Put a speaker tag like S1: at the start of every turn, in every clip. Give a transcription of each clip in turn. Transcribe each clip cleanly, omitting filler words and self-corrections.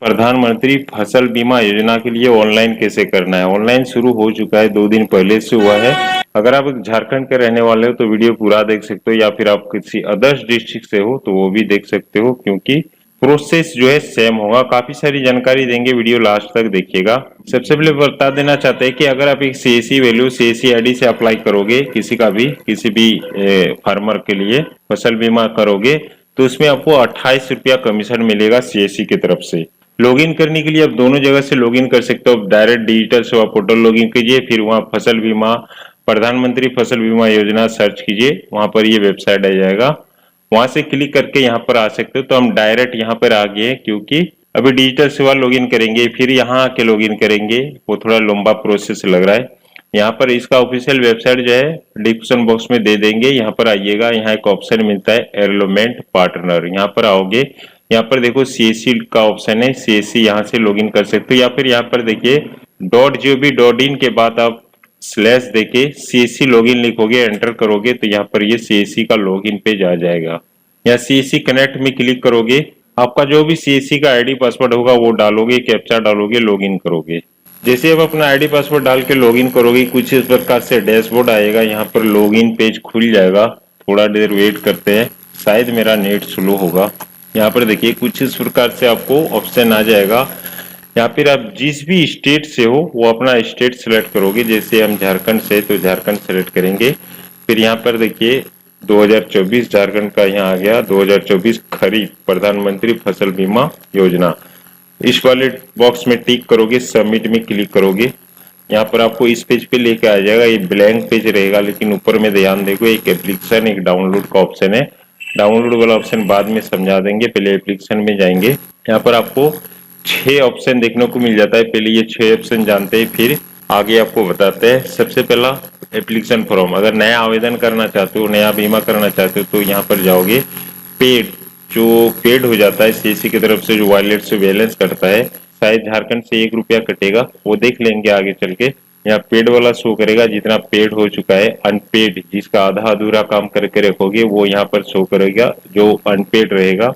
S1: प्रधानमंत्री फसल बीमा योजना के लिए ऑनलाइन कैसे करना है। ऑनलाइन शुरू हो चुका है, 2 दिन पहले से हुआ है। अगर आप झारखंड के रहने वाले हो तो वीडियो पूरा देख सकते हो, या फिर आप किसी अदर्स डिस्ट्रिक्ट से हो तो वो भी देख सकते हो, क्योंकि प्रोसेस जो है सेम होगा। काफी सारी जानकारी देंगे, वीडियो लास्ट तक देखिएगा। सबसे पहले बता देना चाहते हैं कि अगर आप एक सीएससी वैल्यू सीएससी आईडी से अप्लाई करोगे किसी भी फार्मर के लिए फसल बीमा करोगे तो उसमें आपको 28 रुपया कमीशन मिलेगा सीएससी की तरफ से। लॉगिन करने के लिए आप दोनों जगह से लॉगिन कर सकते हो। डायरेक्ट डिजिटल सेवा पोर्टल लॉगिन कीजिए, फिर वहां फसल बीमा प्रधानमंत्री फसल बीमा योजना सर्च कीजिए, वहां पर ये वेबसाइट आ जाएगा। वहां से क्लिक करके यहाँ पर आ सकते हो। तो हम डायरेक्ट यहाँ पर आ गए, क्योंकि अभी डिजिटल सेवा लॉगिन करेंगे फिर यहाँ आके लॉगिन करेंगे, वो थोड़ा लंबा प्रोसेस लग रहा है। यहाँ पर इसका ऑफिशियल वेबसाइट जो है डिस्क्रिप्शन बॉक्स में दे देंगे। यहाँ पर आइएगा, यहाँ एक ऑप्शन मिलता है एनरोलमेंट पार्टनर, यहाँ पर आओगे। यहाँ पर देखो सीएससी का ऑप्शन है, सीएससी यहाँ से लॉगिन कर सकते हो, या फिर यहाँ पर देखिए .gov.in के बाद आप स्लैश देके सीएससी लॉगिन लिखोगे, एंटर करोगे तो यहाँ पर ये सीएससी का लॉगिन पेज आ जाएगा। या सीएससी कनेक्ट में क्लिक करोगे, आपका जो भी सीएससी का आईडी पासवर्ड होगा वो डालोगे, कैप्चा डालोगे, लॉगिन करोगे। जैसे आप अपना आईडी पासवर्ड डाल के लॉगिन करोगे, कुछ इस प्रकार से डैशबोर्ड आएगा। यहाँ पर लॉगिन पेज खुल जाएगा। थोड़ा देर वेट करते हैं, शायद मेरा नेट स्लो होगा। यहाँ पर देखिए कुछ इस प्रकार से आपको ऑप्शन आ जाएगा। या फिर आप जिस भी स्टेट से हो वो अपना स्टेट सेलेक्ट करोगे। जैसे हम झारखंड से तो झारखंड सेलेक्ट करेंगे। फिर यहाँ पर देखिए 2024 झारखंड का यहाँ आ गया, 2024 खरीफ प्रधानमंत्री फसल बीमा योजना। इस वाले बॉक्स में टिक करोगे, सबमिट में क्लिक करोगे। यहाँ पर आपको इस पेज पे लेके आ जाएगा। ये ब्लैंक पेज रहेगा, लेकिन ऊपर में ध्यान देखो एक एप्लीकेशन एक डाउनलोड का ऑप्शन है। डाउनलोड वाला ऑप्शन बाद में समझा देंगे, पहले एप्लीकेशन में जाएंगे। यहाँ पर आपको 6 ऑप्शन देखने को मिल जाता है। पहले ये 6 ऑप्शन जानते हैं, फिर आगे आपको बताते हैं। सबसे पहला एप्लीकेशन फॉर्म, अगर नया आवेदन करना चाहते हो, नया बीमा करना चाहते हो तो यहाँ पर जाओगे। पेड, जो पेड हो जाता है सीएससी की तरफ से, जो वॉलेट से बैलेंस कटता है, शायद झारखंड से 1 रुपया कटेगा, वो देख लेंगे आगे चल के। यहाँ पेड वाला शो करेगा जितना पेड हो चुका है। अनपेड, जिसका आधा अधूरा काम करके रखोगे वो यहाँ पर शो करेगा, जो अनपेड रहेगा।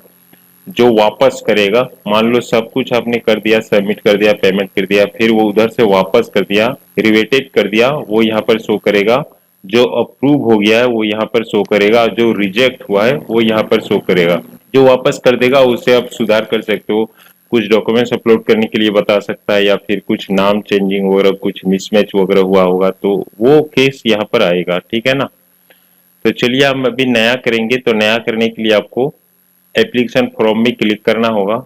S1: जो वापस करेगा, मान लो सब कुछ आपने कर दिया, सबमिट कर दिया, पेमेंट कर दिया, फिर वो उधर से वापस कर दिया, रिवेटेड कर दिया, वो यहाँ पर शो करेगा। जो अप्रूव हो गया है वो यहाँ पर शो करेगा, जो रिजेक्ट हुआ है वो यहाँ पर शो करेगा। जो वापस कर देगा उससे आप सुधार कर सकते हो, कुछ डॉक्यूमेंट्स अपलोड करने के लिए बता सकता है, या फिर कुछ नाम चेंजिंग वगैरह, कुछ मिसमैच वगैरह हुआ होगा तो वो केस यहाँ पर आएगा। ठीक है ना। तो चलिए हम अभी नया करेंगे। तो नया करने के लिए आपको एप्लीकेशन फॉर्म में क्लिक करना होगा।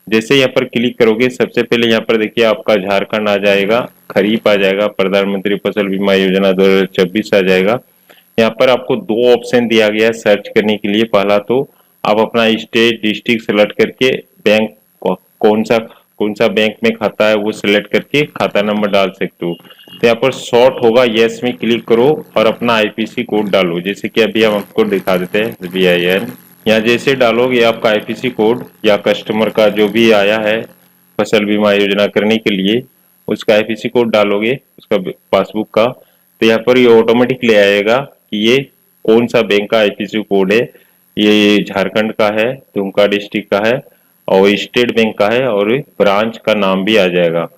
S1: जैसे यहाँ पर क्लिक करोगे, सबसे पहले यहाँ पर देखिए आपका झारखंड आ जाएगा, खरीफ आ जाएगा, प्रधानमंत्री फसल बीमा योजना 2024 आ जाएगा। यहाँ पर आपको 2 ऑप्शन दिया गया है सर्च करने के लिए। पहला तो आप अपना स्टेट डिस्ट्रिक्ट सेलेक्ट करके बैंक कौन सा बैंक में खाता है वो सिलेक्ट करके खाता नंबर डाल सकते हो। तो यहाँ पर शॉर्ट होगा, यस में क्लिक करो और अपना आईपीसी कोड डालो। जैसे कि अभी हम आपको दिखा देते हैं SBIN। यहाँ जैसे डालोगे आपका आईपीसी कोड या कस्टमर का जो भी आया है फसल बीमा योजना करने के लिए, उसका आईपीसी कोड डालोगे, उसका पासबुक का। तो यहाँ पर ये ऑटोमेटिक ले आएगा कि ये कौन सा बैंक का आईपीसी कोड है। ये झारखंड का है, दुमका डिस्ट्रिक्ट का है, और स्टेट बैंक का है, और ब्रांच का नाम भी आ जाएगा।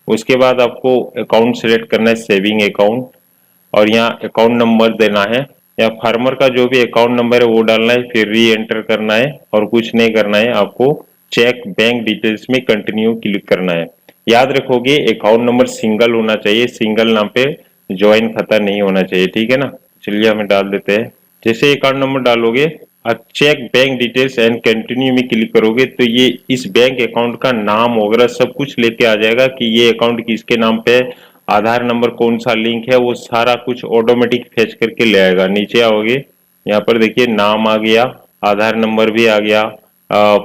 S1: उसके बाद आपको अकाउंट सेलेक्ट करना है, सेविंग अकाउंट, और यहाँ अकाउंट नंबर देना है, या फार्मर का जो भी अकाउंट नंबर है वो डालना है, फिर री एंटर करना है और कुछ नहीं करना है। आपको चेक बैंक डिटेल्स में कंटिन्यू क्लिक करना है। याद रखोगे अकाउंट नंबर सिंगल होना चाहिए, सिंगल नाम पे ज्वाइन खाता नहीं होना चाहिए। ठीक है ना। चलिए हमें डाल देते हैं। जैसे अकाउंट नंबर डालोगे, आप cheque bank details and continue में क्लिक करोगे तो ये इस बैंक अकाउंट का नाम वगैरह सब कुछ लेके आ जाएगा कि ये अकाउंट किसके नाम पे है, आधार नंबर कौन सा लिंक है, वो सारा कुछ ऑटोमेटिक फेच करके ले आएगा। नीचे आओगे, यहाँ पर देखिए नाम आ गया, आधार नंबर भी आ गया,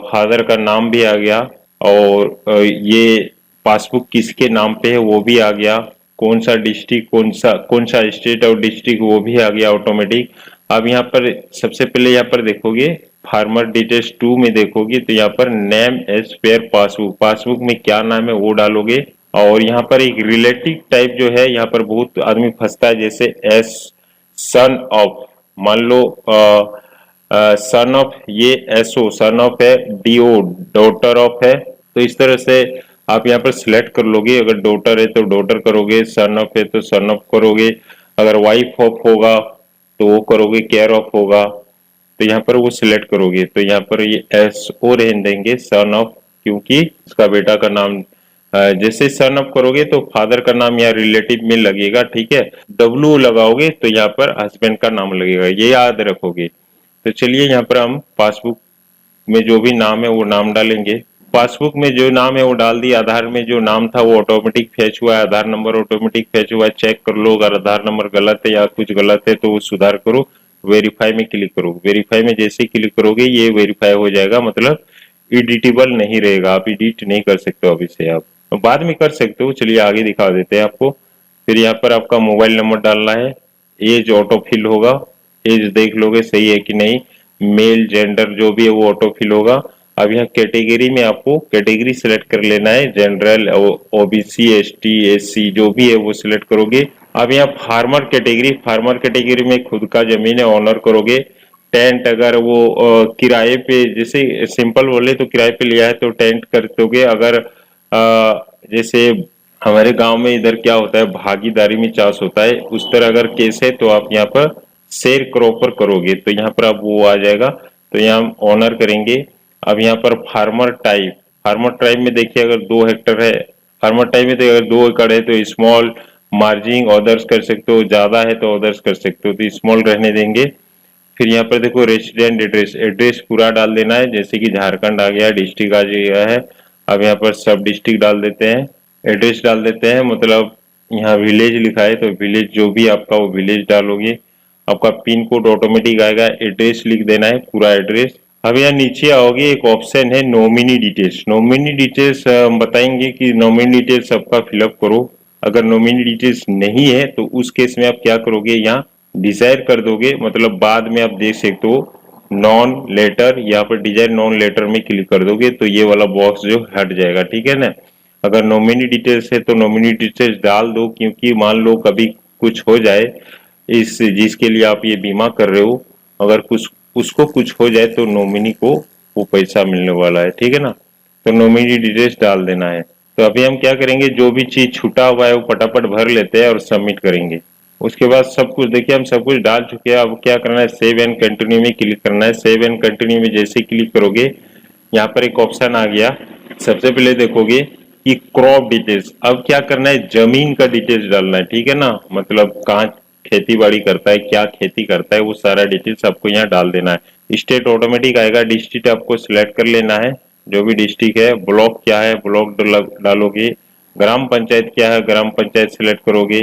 S1: फादर का नाम भी आ गया, और ये पासबुक किसके नाम पे है वो भी आ गया, कौन सा डिस्ट्रिक्ट, कौन सा स्टेट और डिस्ट्रिक्ट वो भी आ गया ऑटोमेटिक। अब यहाँ पर सबसे पहले यहाँ पर देखोगे फार्मर डिटेल्स 2 में देखोगे तो यहाँ पर name as per passbook, passbook में क्या नाम है वो डालोगे। और यहाँ पर एक रिलेटिव टाइप जो है, यहाँ पर बहुत आदमी फंसता है, जैसे एस सन ऑफ, मान लो सन ऑफ, ये एसओ सन ऑफ है, डीओ डॉटर ऑफ है, तो इस तरह से आप यहाँ पर सिलेक्ट कर लोगे। अगर डॉटर है तो डॉटर करोगे, सन ऑफ है तो सन ऑफ करोगे, अगर वाइफ ऑफ होगा तो वो करोगे, केयर ऑफ होगा तो यहाँ पर वो सिलेक्ट करोगे। तो यहाँ पर ये एस ओ रहने देंगे, सन ऑफ, क्योंकि उसका बेटा का नाम जैसे सन ऑफ करोगे तो फादर का नाम यहाँ रिलेटिव में लगेगा, ठीक है। डब्ल्यू लगाओगे तो यहाँ पर हस्बैंड का नाम लगेगा, ये याद रखोगे। तो चलिए यहाँ पर हम पासबुक में जो भी नाम है वो नाम डालेंगे। पासबुक में जो नाम है वो डाल दिया, आधार में जो नाम था वो ऑटोमेटिक फैच हुआ है, आधार नंबर ऑटोमेटिक फैच हुआ है, चेक कर लो। अगर आधार नंबर गलत है या कुछ गलत है तो वो सुधार करो। वेरीफाई में क्लिक करो, वेरीफाई में जैसे क्लिक करोगे ये वेरीफाई हो जाएगा, मतलब एडिटेबल नहीं रहेगा, आप एडिट नहीं कर सकते हो अभी से, आप बाद में कर सकते हो। चलिए आगे दिखा देते हैं आपको। फिर यहाँ पर आपका मोबाइल नंबर डालना है, एज ऑटो फिल होगा, एज देख लोगे सही है कि नहीं, मेल जेंडर जो भी है वो ऑटो फिल होगा। अब यहाँ कैटेगरी में आपको कैटेगरी सिलेक्ट कर लेना है, जनरल, ओबीसी, एसटी, एससी जो भी है वो सिलेक्ट करोगे। अब यहाँ फार्मर कैटेगरी, फार्मर कैटेगरी में खुद का जमीन है ऑनर करोगे। टेंट अगर वो किराए पे, जैसे सिंपल बोले तो किराए पे लिया है तो टेंट कर दोगे। अगर जैसे हमारे गांव में इधर क्या होता है, भागीदारी में चाष होता है, उस तरह अगर केस है तो आप यहाँ पर शेयर क्रॉपर करोगे तो यहाँ पर आप वो आ जाएगा। तो यहाँ हम ऑनर करेंगे। अब यहाँ पर फार्मर टाइप, फार्मर टाइप में देखिए अगर 2 हेक्टर है, फार्मर टाइप में तो अगर 2 एकड़ है तो स्मॉल मार्जिन ऑदर्स कर सकते हो, ज्यादा है तो ऑदर्स कर सकते हो, तो स्मॉल रहने देंगे। फिर यहाँ पर देखो रेसिडेंट एड्रेस, एड्रेस पूरा डाल देना है, जैसे कि झारखंड आ गया, डिस्ट्रिक्ट आ गया है। अब यहाँ पर सब डिस्ट्रिक्ट डाल देते हैं, एड्रेस डाल देते हैं, मतलब यहाँ विलेज लिखा है तो विलेज जो भी आपका वो विलेज डालोगे। आपका पिन कोड ऑटोमेटिक आएगा, एड्रेस लिख देना है पूरा एड्रेस। अब यहाँ नीचे आओगे, एक ऑप्शन है नॉमिनी डिटेल्स, नॉमिनी डिटेल्स बताएंगे कि नॉमिनी डिटेल्स सबका फिलअप करो। अगर नॉमिनी डिटेल्स नहीं है तो उस केस में आप क्या करोगे, यहाँ डिजायर कर दोगे, मतलब बाद में आप देख सकते हो नॉन लेटर, यहाँ पर डिजायर नॉन लेटर में क्लिक कर दोगे तो ये वाला बॉक्स जो हट जाएगा, ठीक है ना। अगर नॉमिनी डिटेल्स है तो नॉमिनी डिटेल्स डाल दो, क्योंकि मान लो कभी कुछ हो जाए, इस जिसके लिए आप ये बीमा कर रहे हो, अगर कुछ उसको कुछ हो जाए तो नॉमिनी को वो पैसा मिलने वाला है, ठीक है ना। तो नॉमिनी डिटेल्स डाल देना है। तो अभी हम क्या करेंगे, जो भी चीज छूटा हुआ है वो फटाफट भर लेते हैं और सबमिट करेंगे। उसके बाद सब कुछ देखिए हम सब कुछ डाल चुके हैं। अब क्या करना है, सेव एंड कंटिन्यू में क्लिक करना है। सेव एंड कंटिन्यू में जैसे क्लिक करोगे यहाँ पर एक ऑप्शन आ गया, सबसे पहले देखोगे कि क्रॉप डिटेल्स। अब क्या करना है, जमीन का डिटेल्स डालना है, ठीक है ना, मतलब कहाँ खेती बाड़ी करता है, क्या खेती करता है, वो सारा डिटेल्स आपको यहाँ डाल देना है। स्टेट ऑटोमेटिक आएगा, डिस्ट्रिक्ट आपको सिलेक्ट कर लेना है, जो भी डिस्ट्रिक्ट है। ब्लॉक क्या है, ब्लॉक डालोगे। ग्राम पंचायत क्या है, ग्राम पंचायत सिलेक्ट करोगे।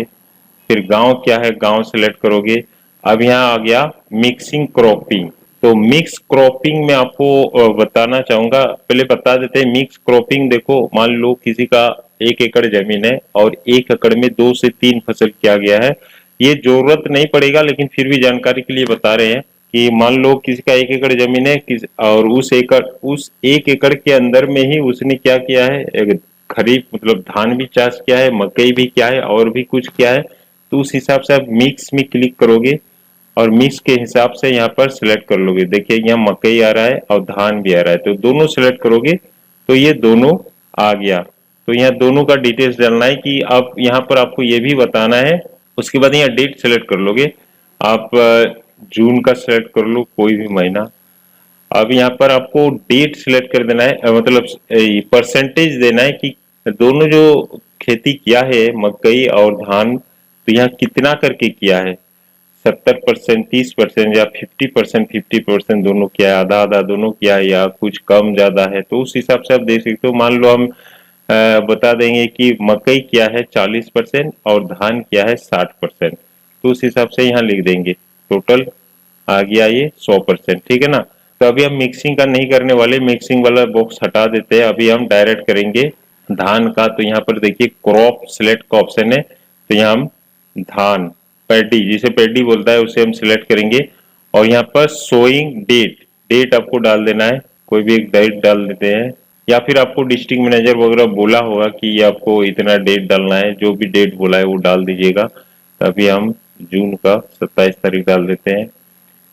S1: फिर गांव क्या है, गांव सिलेक्ट करोगे। अब यहाँ आ गया मिक्सिंग क्रॉपिंग, तो मिक्स क्रॉपिंग में आपको बताना चाहूंगा, पहले बता देते हैं। मिक्स क्रॉपिंग देखो, मान लो किसी का 1 एकड़ जमीन है और 1 एकड़ में 2 से 3 फसल किया गया है, ये जरूरत नहीं पड़ेगा लेकिन फिर भी जानकारी के लिए बता रहे हैं कि मान लो किसी का 1 एकड़ जमीन है और उस 1 एकड़ के अंदर में ही उसने क्या किया है, खरीफ मतलब धान भी चाष किया है, मकई भी किया है और भी कुछ किया है। तो उस हिसाब से आप मिक्स में क्लिक करोगे और मिक्स के हिसाब से यहाँ पर सिलेक्ट कर लोगे। देखिए यहाँ मकई आ रहा है और धान भी आ रहा है, तो दोनों सिलेक्ट करोगे तो ये दोनों आ गया। तो यहाँ दोनों का डिटेल्स डालना है कि आप यहाँ पर आपको ये भी बताना है। उसके बाद यहाँ डेट सिलेक्ट कर लोगे आप, जून का सिलेक्ट कर लो, कोई भी महीना। अब यहाँ पर आपको डेट सिलेक्ट कर देना है, मतलब परसेंटेज देना है कि दोनों जो खेती किया है मकई और धान, तो यहाँ कितना करके किया है, 70%, 30% या 50%, 50% दोनों किया है, आधा आधा दोनों किया है, या कुछ कम ज्यादा है, तो उस हिसाब से आप देख सकते हो। मान लो हम बता देंगे कि मकई क्या है 40% और धान क्या है 60%, तो उस हिसाब से यहाँ लिख देंगे। टोटल आ गया ये 100%, ठीक है ना। तो अभी हम मिक्सिंग का नहीं करने वाले, मिक्सिंग वाला बॉक्स हटा देते हैं, अभी हम डायरेक्ट करेंगे धान का। तो यहाँ पर देखिए क्रॉप सिलेक्ट का ऑप्शन है, तो यहाँ हम धान पैडी, जिसे पैडी बोलता है उसे हम सिलेक्ट करेंगे। और यहाँ पर सोइंग डेट, डेट आपको डाल देना है, कोई भी एक डेट डाल देते हैं, या फिर आपको डिस्ट्रिक्ट मैनेजर वगैरह बोला होगा कि ये आपको इतना डेट डालना है, जो भी डेट बोला है वो डाल दीजिएगा। तो अभी हम जून का 27 तारीख डाल देते हैं।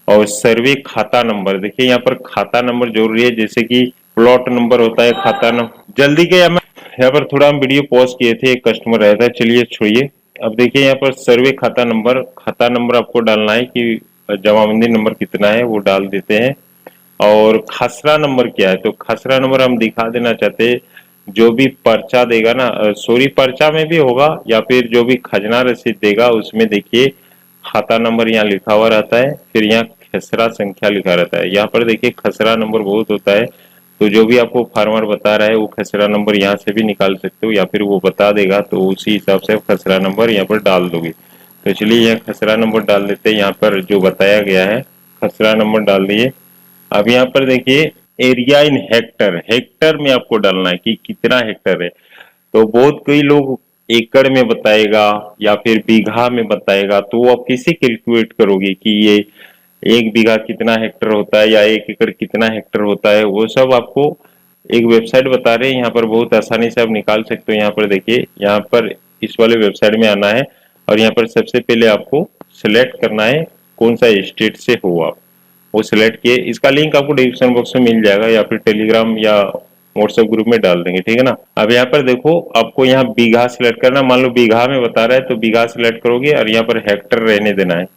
S1: और सर्वे खाता नंबर, देखिए यहाँ पर खाता नंबर जरूरी है, जैसे कि प्लॉट नंबर होता है, खाता नंबर। जल्दी के यहाँ पर थोड़ा हम वीडियो पॉज किए थे, एक कस्टमर रहता है, चलिए छोड़िए। अब देखिए यहाँ पर सर्वे खाता नंबर आपको डालना है कि जमाबंदी नंबर कितना है वो डाल देते हैं। और खसरा नंबर क्या है, तो खसरा नंबर हम दिखा देना चाहते हैं। जो भी पर्चा देगा ना, सॉरी, पर्चा में भी होगा या फिर जो भी खजना रसीद देगा उसमें देखिए खाता नंबर यहाँ लिखा हुआ रहता है, फिर यहाँ खसरा संख्या लिखा रहता है। यहाँ पर देखिए खसरा नंबर बहुत होता है, तो जो भी आपको फार्मर बता रहा है वो खसरा नंबर यहाँ से भी निकाल सकते हो, या फिर वो बता देगा तो उसी हिसाब से खसरा नंबर यहाँ पर डाल दोगे। तो चलिए यहाँ खसरा नंबर डाल देते हैं, यहाँ पर जो बताया गया है खसरा नंबर डाल दिए। अब यहाँ पर देखिए एरिया इन हेक्टर, हेक्टर में आपको डालना है कि कितना हेक्टर है। तो बहुत कई लोग एकड़ में बताएगा या फिर बीघा में बताएगा, तो आप कैसे कैलकुलेट करोगे कि ये 1 बीघा कितना हेक्टर होता है या 1 एकड़ कितना हेक्टर होता है। वो सब आपको एक वेबसाइट बता रहे हैं, यहाँ पर बहुत आसानी से आप निकाल सकते हो। यहाँ पर देखिए, यहाँ पर इस वाले वेबसाइट में आना है और यहाँ पर सबसे पहले आपको सिलेक्ट करना है कौन सा स्टेट से हो आप, वो सिलेक्ट किए। इसका लिंक आपको डिस्क्रिप्शन बॉक्स में मिल जाएगा या फिर टेलीग्राम या व्हाट्सएप ग्रुप में डाल देंगे, ठीक है ना। अब यहाँ पर देखो आपको यहाँ बीघा सिलेक्ट करना, मान लो बीघा में बता रहा है तो बीघा सिलेक्ट करोगे और यहाँ पर हेक्टर रहने देना है।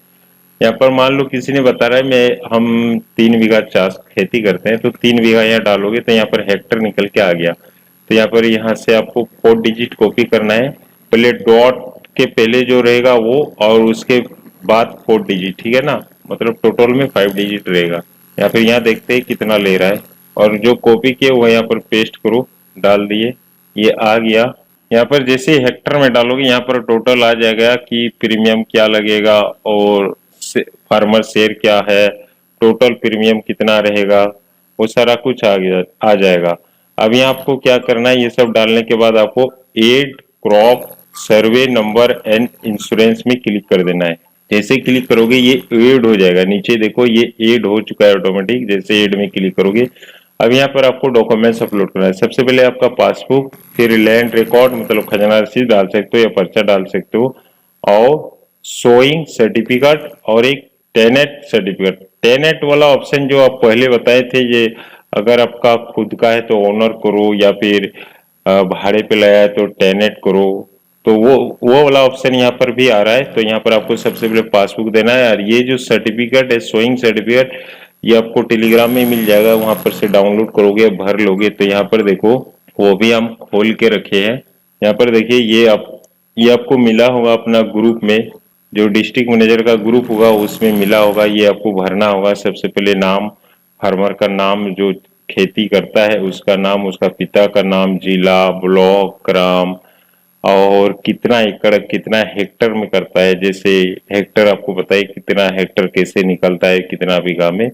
S1: यहाँ पर मान लो किसी ने बता रहा है हम 3 बीघा चाष खेती करते हैं, तो 3 बीघा यहाँ डालोगे तो यहाँ पर हेक्टर निकल के आ गया। तो यहाँ पर यहाँ से आपको 4 डिजिट कॉपी करना है, पहले डॉट के पहले जो रहेगा वो और उसके बाद 4 डिजिट, ठीक है ना, मतलब टोटल में 5 डिजिट रहेगा। या फिर यहाँ देखते हैं कितना ले रहा है और जो कॉपी किए वो यहाँ पर पेस्ट करो, डाल दिए, ये आ गया। यहाँ पर जैसे हेक्टर में डालोगे यहाँ पर टोटल आ जाएगा कि प्रीमियम क्या लगेगा और फार्मर शेयर क्या है, टोटल प्रीमियम कितना रहेगा, वो सारा कुछ आ जाएगा। अब यहाँ आपको क्या करना है, ये सब डालने के बाद आपको add crop survey number and insurance में क्लिक कर देना है। जैसे क्लिक करोगे ये एड हो जाएगा, नीचे देखो ये एड हो चुका है ऑटोमेटिक, जैसे एड में क्लिक करोगे। अब यहाँ पर आपको डॉक्यूमेंट्स अपलोड करना है। सबसे पहले आपका पासबुक, फिर लैंड रिकॉर्ड मतलब खजना रसीद डाल सकते हो या पर्चा डाल सकते हो, और सोइंग सर्टिफिकेट और एक टेनेट सर्टिफिकेट। टेनेट वाला ऑप्शन जो आप पहले बताए थे, ये अगर आपका खुद का है तो ओनर करो या फिर भाड़े पे लाया है तो टेनेट करो, तो वो वाला ऑप्शन यहाँ पर भी आ रहा है। तो यहाँ पर आपको सबसे पहले पासबुक देना है और ये जो सर्टिफिकेट है सोइंग सर्टिफिकेट, ये आपको टेलीग्राम में मिल जाएगा, वहां पर से डाउनलोड करोगे भर लोगे। तो यहाँ पर देखो वो भी हम खोल के रखे हैं। यहाँ पर देखिए ये आपको मिला होगा अपना ग्रुप में, जो डिस्ट्रिक्ट मैनेजर का ग्रुप होगा उसमें मिला होगा। ये आपको भरना होगा। सबसे पहले नाम, फार्मर का नाम, जो खेती करता है उसका नाम, उसका पिता का नाम, जिला, ब्लॉक, ग्राम, और कितना एकड़ कितना हेक्टर में करता है। जैसे हेक्टर आपको पता है कितना हेक्टर कैसे निकलता है, कितना बीघा में,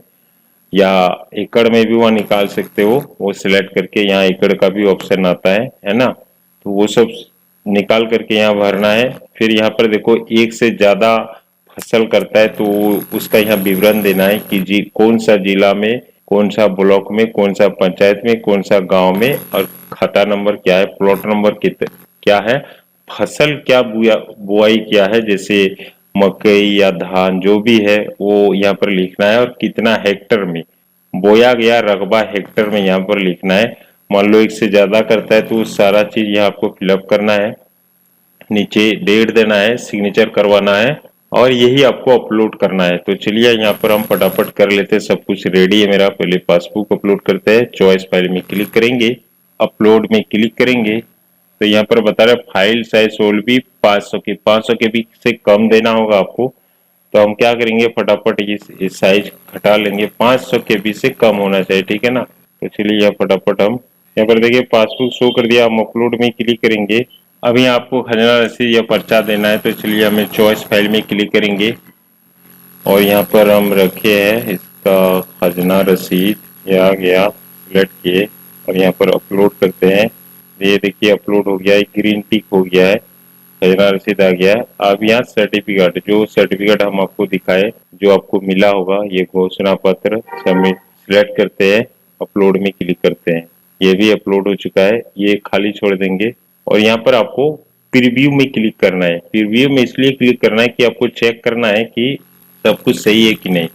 S1: या एकड़ में भी वहाँ निकाल सकते हो। वो सिलेक्ट करके यहाँ एकड़ का भी ऑप्शन आता है ना, तो वो सब निकाल करके यहाँ भरना है। फिर यहाँ पर देखो एक से ज्यादा फसल करता है तो उसका यहाँ विवरण देना है कि जी कौन सा जिला में, कौन सा ब्लॉक में, कौन सा पंचायत में, कौन सा गांव में, और खाता नंबर क्या है, प्लॉट नंबर क्या है, फसल क्या बुआई क्या है, जैसे मकई या धान जो भी है वो यहाँ पर लिखना है, और कितना हेक्टर में बोया गया रकबा हेक्टर में यहाँ पर लिखना है। मान लो एक से ज्यादा करता है तो सारा चीज यहाँ आपको फिलअप करना है, नीचे डेट देना है, सिग्नेचर करवाना है, और यही आपको अपलोड करना है। तो चलिए यहाँ पर हम फटाफट कर लेते हैं, सब कुछ रेडी है मेरा। पहले पासबुक अपलोड करते हैं, चॉइस फाइल में क्लिक करेंगे, अपलोड में क्लिक करेंगे, तो यहाँ पर बता रहा है फाइल साइज सोल भी 500 के बी से कम देना होगा आपको। तो हम क्या करेंगे, फटाफट इस साइज घटा लेंगे, 500 के बी से कम होना चाहिए, ठीक है ना। तो चलिए यहाँ फटाफट हम यहाँ पर देखिए पासबुक शो कर दिया, हम अपलोड में क्लिक करेंगे। अभी आपको खजना रसीद या पर्चा देना है, तो चलिए हमें चॉइस फाइल में क्लिक करेंगे और यहाँ पर हम रखे हैं इसका खजना रसीद, ये आ गया, सिलेक्ट किए और यहाँ पर अपलोड करते हैं। ये देखिए अपलोड हो गया है, ग्रीन टिक हो गया है, खजना रसीद आ गया है। अब यहाँ सर्टिफिकेट, जो सर्टिफिकेट हम आपको दिखाए जो आपको मिला होगा, ये घोषणा पत्र, सबमिट सिलेक्ट करते हैं, अपलोड में क्लिक करते हैं, ये भी अपलोड हो चुका है, ये खाली छोड़ देंगे। और यहाँ पर आपको प्रीव्यू में क्लिक करना है। प्रीव्यू में इसलिए क्लिक करना है कि आपको चेक करना है कि सब कुछ सही है कि नहीं।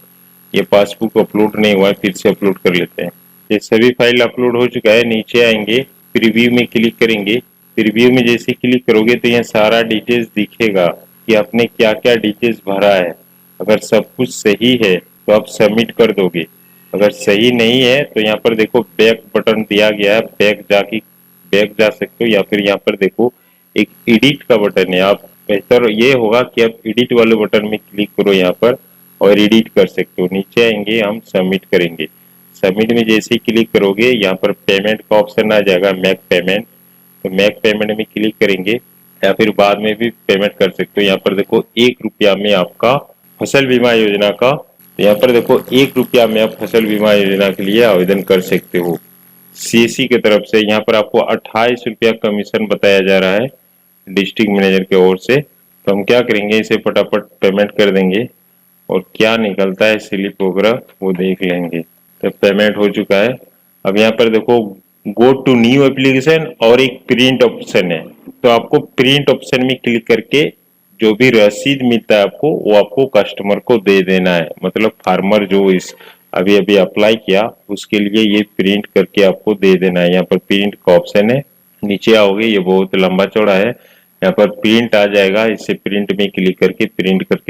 S1: ये पासबुक अपलोड नहीं हुआ है, फिर से अपलोड कर लेते हैं। ये सभी फाइल अपलोड हो चुका है। नीचे आएंगे, प्रीव्यू में क्लिक करेंगे। प्रीव्यू में जैसे क्लिक करोगे तो यहाँ सारा डिटेल्स दिखेगा कि आपने क्या क्या डिटेल्स भरा है। अगर सब कुछ सही है तो आप सबमिट कर दोगे। अगर सही नहीं है तो यहाँ पर देखो बैक बटन दिया गया है, बैक जा सकते हो, या फिर यहाँ पर देखो एक एडिट का बटन है। आप बेहतर ये होगा कि आप एडिट वाले बटन में क्लिक करो यहाँ पर और एडिट कर सकते हो। नीचे आएंगे, हम सबमिट करेंगे। सबमिट में जैसे ही क्लिक करोगे यहाँ पर पेमेंट का ऑप्शन आ जाएगा, मेक पेमेंट। तो मेक पेमेंट में क्लिक करेंगे, या फिर बाद में भी पेमेंट कर सकते हो। यहाँ पर देखो 1 रुपया में आपका फसल बीमा योजना का, तो यहाँ पर देखो 1 रुपया में आप फसल बीमा योजना के लिए आवेदन कर सकते हो। सीएससी की तरफ से यहाँ पर आपको 28 रुपया कमीशन बताया जा रहा है डिस्ट्रिक्ट मैनेजर की ओर से। तो हम क्या करेंगे, इसे फटाफट पेमेंट कर देंगे और क्या निकलता है स्लिप वगैरह वो देख लेंगे। तो पेमेंट हो चुका है। अब यहाँ पर देखो गो टू न्यू एप्लीकेशन और एक प्रिंट ऑप्शन है। तो आपको प्रिंट ऑप्शन में क्लिक करके जो भी रसीद मिलता है आपको, वो आपको कस्टमर को दे देना है। मतलब फार्मर जो इस अभी अभी अप्लाई किया उसके लिए ये प्रिंट करके आपको दे देना है। यहाँ पर प्रिंट का ऑप्शन है, नीचे आओगे, ये बहुत लंबा चौड़ा है। यहाँ पर प्रिंट आ जाएगा, इसे प्रिंट में क्लिक करके प्रिंट करके